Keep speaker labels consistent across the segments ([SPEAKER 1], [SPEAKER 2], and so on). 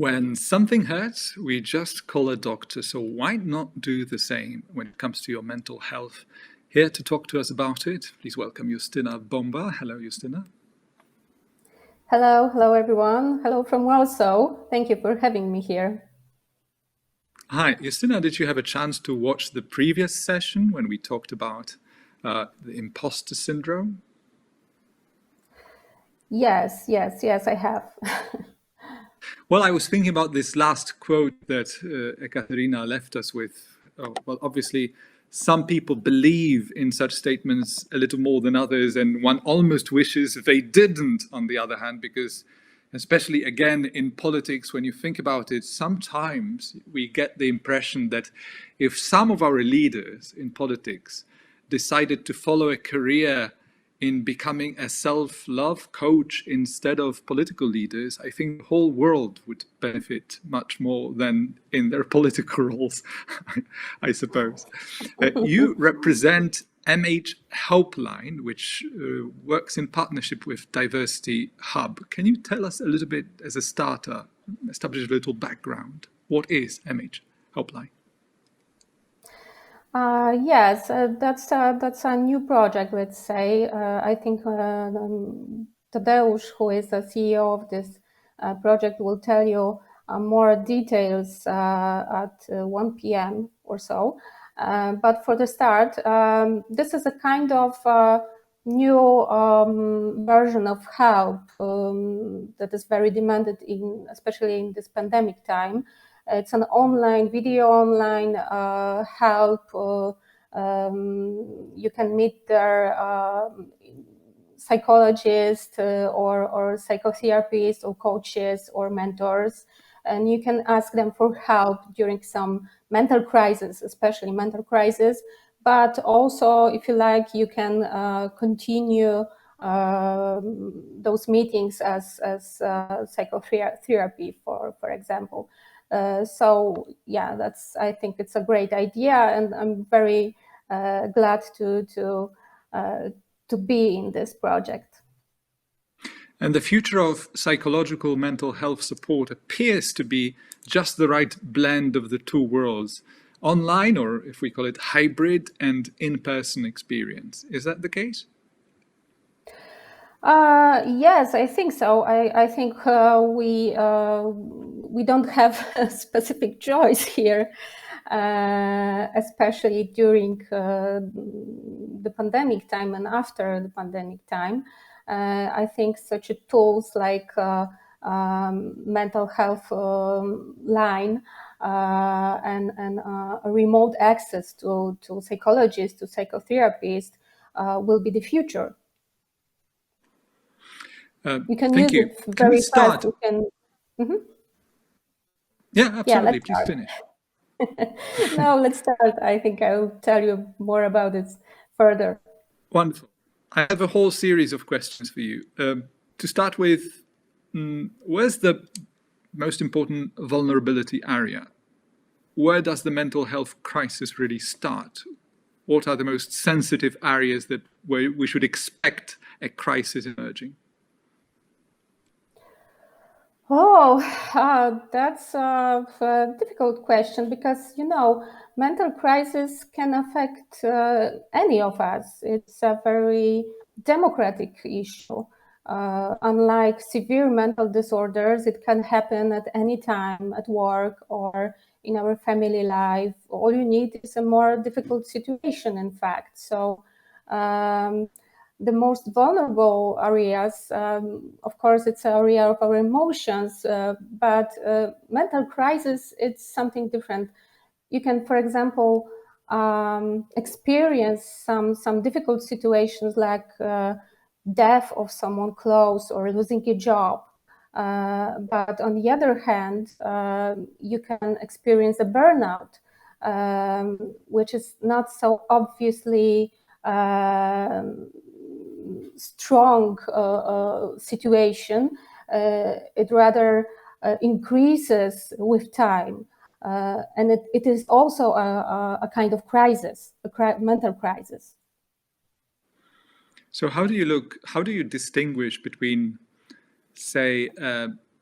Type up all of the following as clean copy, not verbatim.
[SPEAKER 1] When something hurts, we just call a doctor, so why not do the same when it comes to your mental health? Here to talk to us about it, please welcome Justyna Bąba. Hello, Justyna.
[SPEAKER 2] Hello everyone. Hello from Warsaw. Thank you for having me here.
[SPEAKER 1] Hi, Justyna, did you have a chance to watch the previous session when we talked about the imposter syndrome?
[SPEAKER 2] Yes, I have.
[SPEAKER 1] Well, I was thinking about this last quote that Ekaterina left us with. Well, obviously, some people believe in such statements a little more than others, and one almost wishes they didn't, on the other hand, because especially, again, in politics, when you think about it, sometimes we get the impression that if some of our leaders in politics decided to follow a career in becoming a self-love coach instead of political leaders, I think the whole world would benefit much more than in their political roles, I suppose. You represent MH Helpline, which works in partnership with Diversity Hub. Can you tell us a little bit, as a starter, establish a little background? What is MH Helpline?
[SPEAKER 2] Yes, that's a new project, let's say. I think Tadeusz, who is the CEO of this project, will tell you more details at 1 p.m. or so. But for the start, this is a kind of new version of help that is very demanded especially in this pandemic time. It's an video online help. You can meet their psychologist or psychotherapists or coaches or mentors, and you can ask them for help during some mental crisis, especially mental crisis. But also, if you like, you can continue those meetings as psychotherapy, for example. So yeah, I think it's a great idea, and I'm very glad to be in this project.
[SPEAKER 1] And the future of psychological mental health support appears to be just the right blend of the two worlds, online, or if we call it hybrid, and in-person experience. Is that the case?
[SPEAKER 2] Yes, I think so. I think we don't have a specific choice here, especially during the pandemic time and after the pandemic time. I think such tools like mental health line and a remote access to psychologists, to psychotherapists will be the future. You can use it very fast. You can. Mm-hmm.
[SPEAKER 1] Yeah, absolutely. Please finish.
[SPEAKER 2] No, let's start. I think I'll tell you more about it further.
[SPEAKER 1] Wonderful. I have a whole series of questions for you. To start with, where's the most important vulnerability area? Where does the mental health crisis really start? What are the most sensitive areas where we should expect a crisis emerging?
[SPEAKER 2] Oh, that's a difficult question because, mental crisis can affect any of us. It's a very democratic issue. Unlike severe mental disorders, it can happen at any time at work or in our family life. All you need is a more difficult situation, in fact. So the most vulnerable areas, of course, it's an area of our emotions, but mental crisis, it's something different. You can, for example, experience some difficult situations like death of someone close or losing a job. But on the other hand, you can experience a burnout, which is not so obviously strong situation. It rather increases with time, and it is also a kind of crisis, mental crisis.
[SPEAKER 1] So how do you distinguish between, say,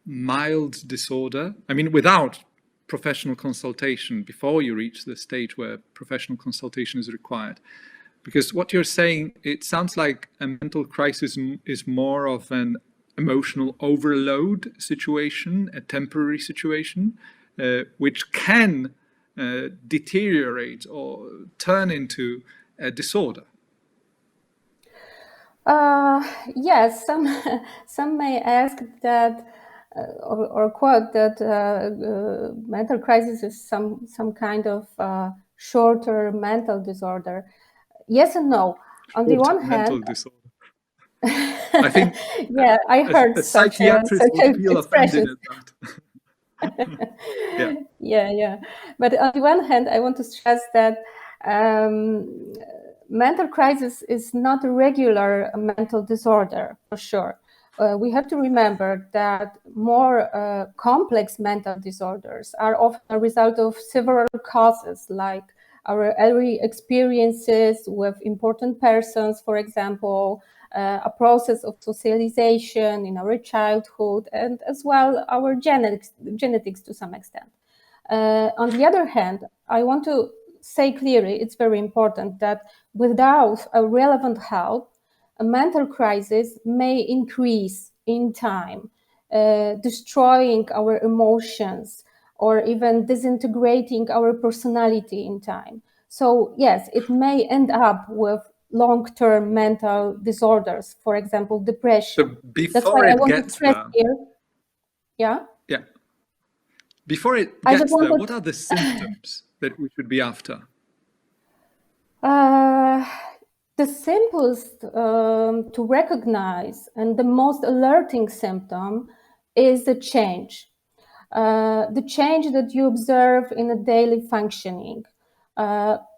[SPEAKER 1] mild disorder? I mean, without professional consultation, before you reach the stage where professional consultation is required. Because what you're saying, it sounds like a mental crisis is more of an emotional overload situation, a temporary situation, which can deteriorate or turn into a disorder.
[SPEAKER 2] Yes, some may ask that or quote that mental crisis is some kind of shorter mental disorder. Yes and no. On the one hand,
[SPEAKER 1] mental disorder. I think
[SPEAKER 2] yeah, I heard
[SPEAKER 1] a
[SPEAKER 2] such
[SPEAKER 1] psychiatrist would feel offended
[SPEAKER 2] expressions.
[SPEAKER 1] at that. Yeah.
[SPEAKER 2] Yeah. But on the one hand, I want to stress that mental crisis is not a regular mental disorder, for sure. We have to remember that more complex mental disorders are often a result of several causes, like our early experiences with important persons, for example, a process of socialization in our childhood, and as well our genetics to some extent. On the other hand, I want to say clearly, it's very important that without a relevant help, a mental crisis may increase in time, destroying our emotions or even disintegrating our personality in time. So yes, it may end up with long-term mental disorders, for example, depression.
[SPEAKER 1] But
[SPEAKER 2] That's why
[SPEAKER 1] before
[SPEAKER 2] I
[SPEAKER 1] it
[SPEAKER 2] want to
[SPEAKER 1] gets
[SPEAKER 2] stress
[SPEAKER 1] there,
[SPEAKER 2] here. Yeah.
[SPEAKER 1] yeah. Before it
[SPEAKER 2] I just
[SPEAKER 1] gets there,
[SPEAKER 2] wanted
[SPEAKER 1] what are the symptoms that we should be after?
[SPEAKER 2] The simplest to recognize and the most alerting symptom is the change. The change that you observe in a daily functioning.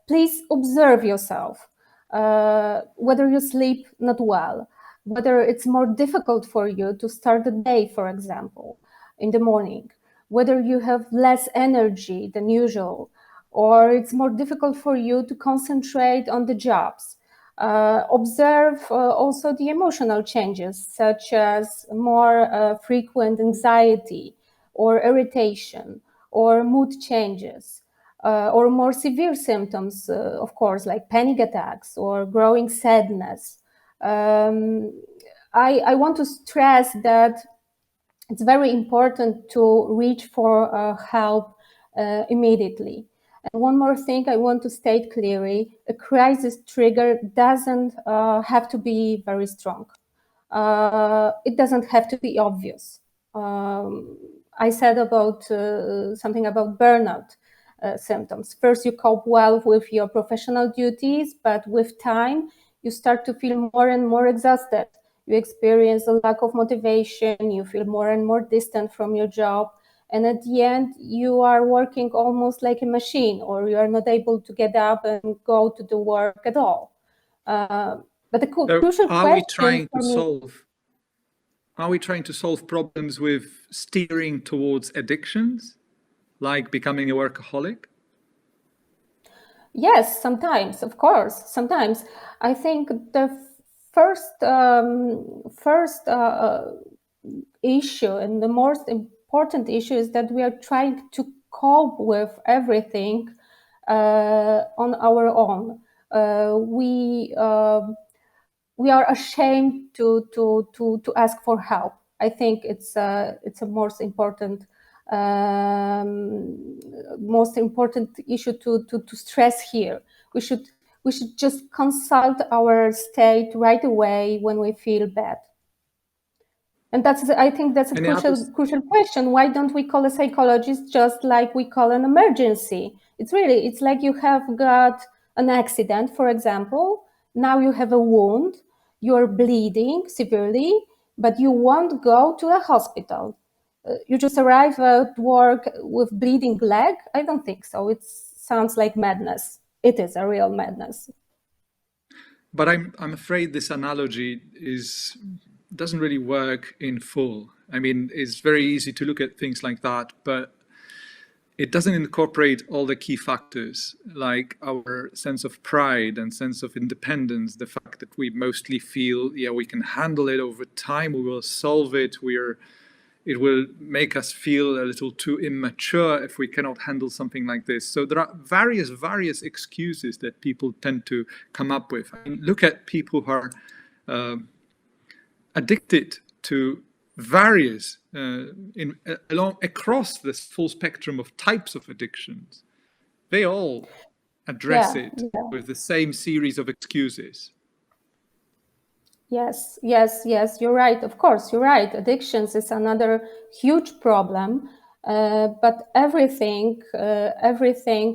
[SPEAKER 2] Please observe yourself, whether you sleep not well, whether it's more difficult for you to start the day, for example, in the morning, whether you have less energy than usual, or it's more difficult for you to concentrate on the jobs. Observe also the emotional changes, such as more frequent anxiety, or irritation, or mood changes, or more severe symptoms, of course, like panic attacks or growing sadness. I want to stress that it's very important to reach for help immediately. And one more thing I want to state clearly, a crisis trigger doesn't have to be very strong. It doesn't have to be obvious. I said about something about burnout symptoms. First, you cope well with your professional duties, but with time, you start to feel more and more exhausted. You experience a lack of motivation, you feel more and more distant from your job. And at the end, you are working almost like a machine, or you are not able to get up and go to the work at all. But the crucial question for me...
[SPEAKER 1] Are we trying to solve problems with steering towards addictions, like becoming a workaholic?
[SPEAKER 2] Yes, sometimes, of course, sometimes. I think the first issue and the most important issue is that we are trying to cope with everything on our own. We are ashamed to ask for help. I think it's a most important issue to stress here. We should just consult our state right away when we feel bad. And I think that's a crucial question. Why don't we call a psychologist just like we call an emergency? It's like you have got an accident, for example. Now you have a wound, you're bleeding severely, but you won't go to a hospital. You just arrive at work with bleeding leg? I don't think so. It sounds like madness. It is a real madness.
[SPEAKER 1] But I'm afraid this analogy doesn't really work in full. I mean, it's very easy to look at things like that, but it doesn't incorporate all the key factors, like our sense of pride and sense of independence, the fact that we mostly feel, yeah, we can handle it over time, we will solve it, it will make us feel a little too immature if we cannot handle something like this. So there are various excuses that people tend to come up with. I mean, look at people who are addicted to various across this full spectrum of types of addictions. They all address it with the same series of excuses.
[SPEAKER 2] Yes, you're right. Of course, you're right. Addictions is another huge problem, but everything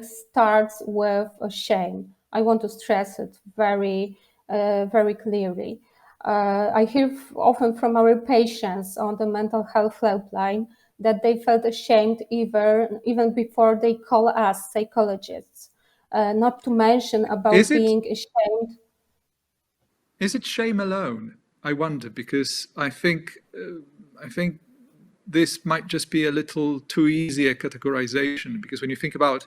[SPEAKER 2] starts with a shame. I want to stress it very clearly. I hear often from our patients on the mental health helpline that they felt ashamed even before they call us psychologists. Not to mention about being ashamed.
[SPEAKER 1] Is it shame alone? I wonder, because I think this might just be a little too easy a categorization, because when you think about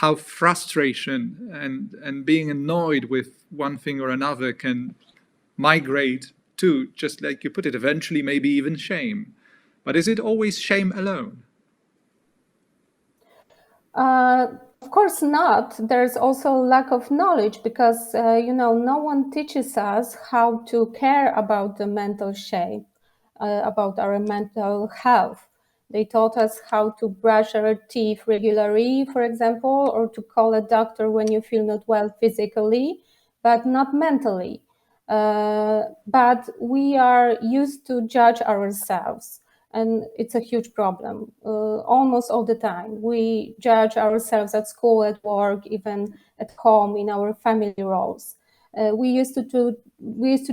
[SPEAKER 1] how frustration and being annoyed with one thing or another can migrate to, just like you put it, eventually maybe even shame. But is it always shame alone?
[SPEAKER 2] Of course not. There's also lack of knowledge because, no one teaches us how to care about the mental shape, about our mental health. They taught us how to brush our teeth regularly, for example, or to call a doctor when you feel not well physically, but not mentally. But we are used to judge ourselves. And it's a huge problem. Almost all the time, we judge ourselves at school, at work, even at home, in our family roles. We used to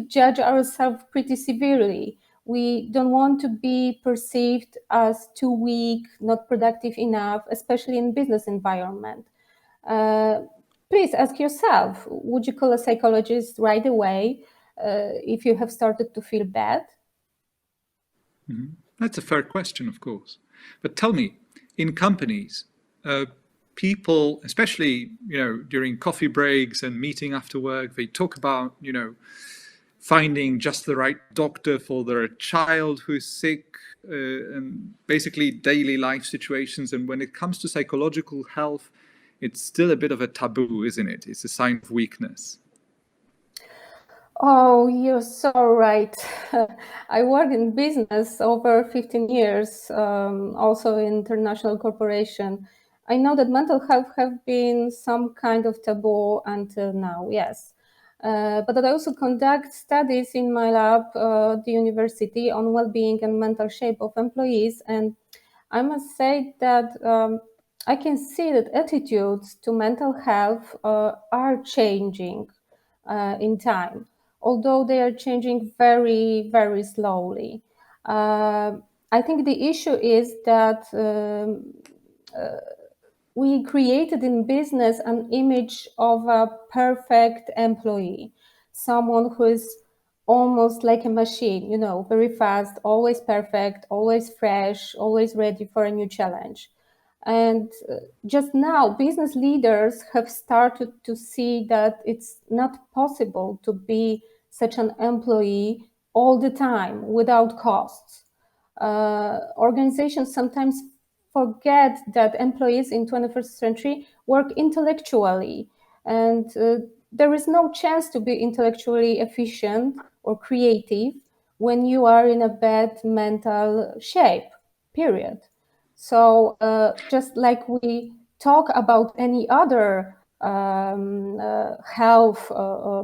[SPEAKER 2] judge ourselves pretty severely. We don't want to be perceived as too weak, not productive enough, especially in business environment. Please ask yourself: would you call a psychologist right away if you have started to feel bad?
[SPEAKER 1] Mm-hmm. That's a fair question, of course. But tell me, in companies, people, especially during coffee breaks and meeting after work, they talk about finding just the right doctor for their child who is sick, and basically daily life situations. And when it comes to psychological health, it's still a bit of a taboo, isn't it? It's a sign of weakness.
[SPEAKER 2] Oh, you're so right. I worked in business over 15 years, also in international corporation. I know that mental health have been some kind of taboo until now, yes. But I also conduct studies in my lab, the university, on well-being and mental shape of employees. And I must say that I can see that attitudes to mental health are changing in time, although they are changing very, very slowly. I think the issue is that we created in business an image of a perfect employee, someone who is almost like a machine, very fast, always perfect, always fresh, always ready for a new challenge. And just now, business leaders have started to see that it's not possible to be such an employee all the time without costs. Organizations sometimes forget that employees in 21st century work intellectually, and there is no chance to be intellectually efficient or creative when you are in a bad mental shape, period. So just like we talk about any other health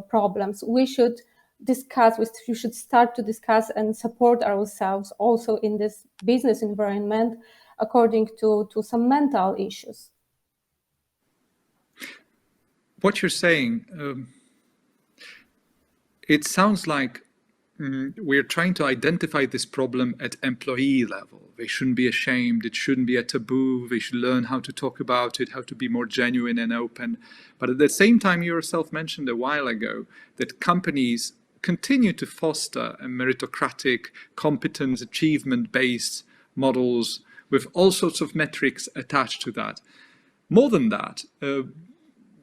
[SPEAKER 2] problems, we should start to discuss and support ourselves also in this business environment according to some mental issues.
[SPEAKER 1] What you're saying, it sounds like we're trying to identify this problem at employee level. They shouldn't be ashamed. It shouldn't be a taboo. They should learn how to talk about it, how to be more genuine and open. But at the same time, you yourself mentioned a while ago that companies continue to foster a meritocratic, competence, achievement-based models with all sorts of metrics attached to that. More than that,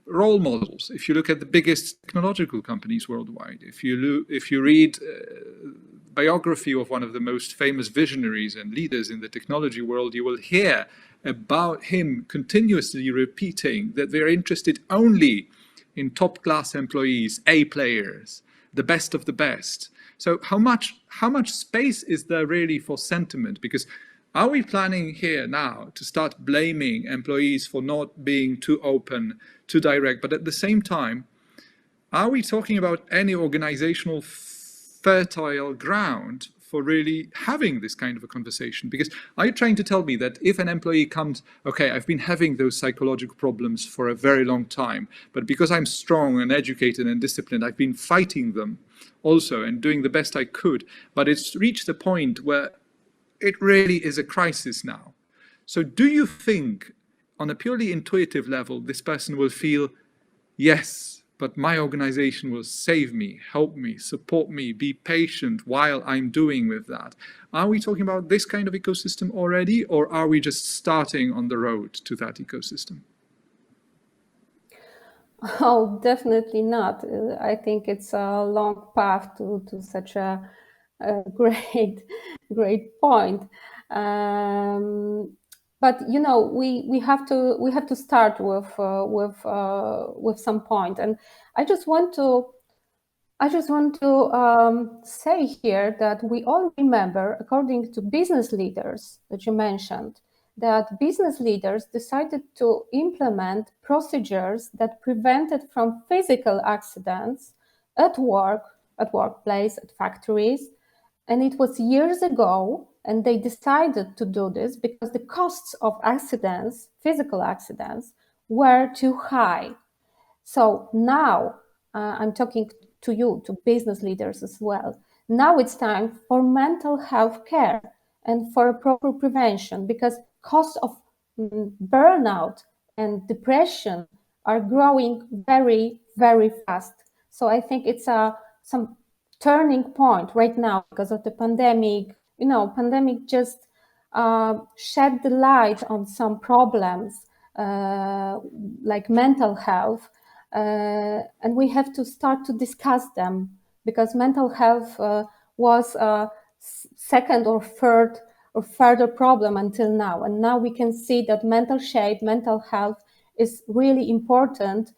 [SPEAKER 1] role models. If you look at the biggest technological companies worldwide, if you read biography of one of the most famous visionaries and leaders in the technology world, you will hear about him continuously repeating that they're interested only in top-class employees, A players, the best of the best. So how much space is there really for sentiment? Because are we planning here now to start blaming employees for not being too open, too direct? But at the same time, are we talking about any organizational fertile ground for really having this kind of a conversation? Because are you trying to tell me that if an employee comes, okay, I've been having those psychological problems for a very long time, but because I'm strong and educated and disciplined, I've been fighting them also and doing the best I could, but it's reached a point where it really is a crisis now. So do you think on a purely intuitive level, this person will feel, yes, but my organization will save me, help me, support me, be patient while I'm doing with that? Are we talking about this kind of ecosystem already, or are we just starting on the road to that ecosystem?
[SPEAKER 2] Oh, definitely not. I think it's a long path to such a great point. But you know, we have to start with some point, and I just want to say here that we all remember, according to business leaders that you mentioned, that business leaders decided to implement procedures that prevented from physical accidents at work, at workplace, at factories. And it was years ago, and they decided to do this because the costs of accidents, physical accidents, were too high. So now I'm talking to you, to business leaders as well. Now it's time for mental health care and for proper prevention, because costs of burnout and depression are growing very, very fast. So I think it's some turning point right now because of the pandemic. You know, pandemic just shed the light on some problems like mental health, and we have to start to discuss them, because mental health was a second or third or further problem until now. And now we can see that mental shape, mental health is really important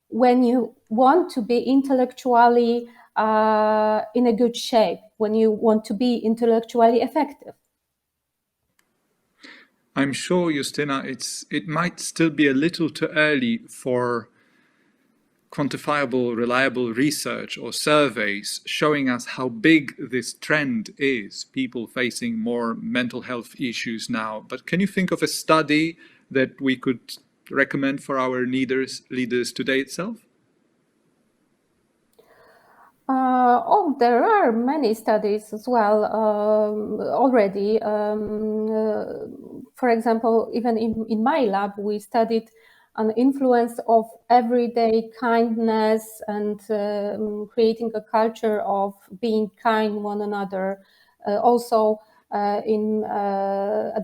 [SPEAKER 2] when you want to be intellectually in a good shape, when you want to be intellectually effective.
[SPEAKER 1] I'm sure, Justyna, it might still be a little too early for quantifiable, reliable research or surveys showing us how big this trend is, people facing more mental health issues now. But can you think of a study that we could recommend for our leaders today itself?
[SPEAKER 2] There are many studies as well already. For example, even in my lab, we studied an influence of everyday kindness and creating a culture of being kind one another. Also at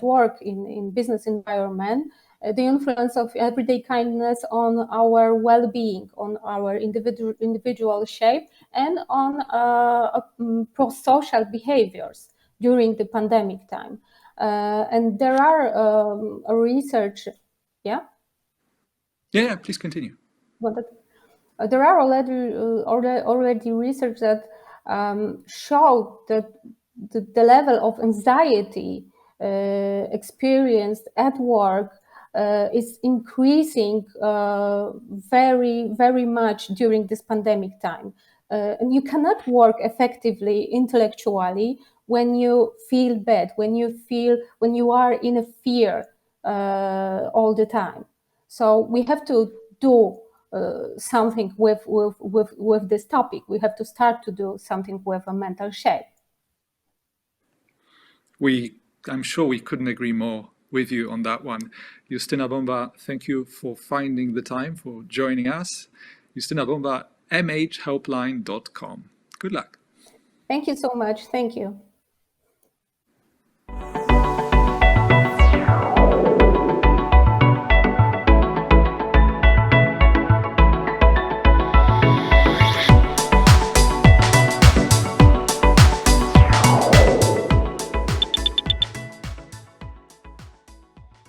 [SPEAKER 2] work, in business environment, the influence of everyday kindness on our well-being, on our individual shape, and on pro-social behaviors during the pandemic time. And there are a research, yeah?
[SPEAKER 1] Yeah, please continue.
[SPEAKER 2] There are already research that showed that the level of anxiety experienced at work is increasing very, very much during this pandemic time. And you cannot work effectively intellectually when you feel bad, when you are in a fear all the time. So we have to do something with this topic. We have to start to do something with a mental shape.
[SPEAKER 1] I'm sure we couldn't agree more with you on that one. Justyna Bąba, thank you for finding the time, for joining us. Justyna Bąba, mhhelpline.com. Good luck.
[SPEAKER 2] Thank you so much. Thank you.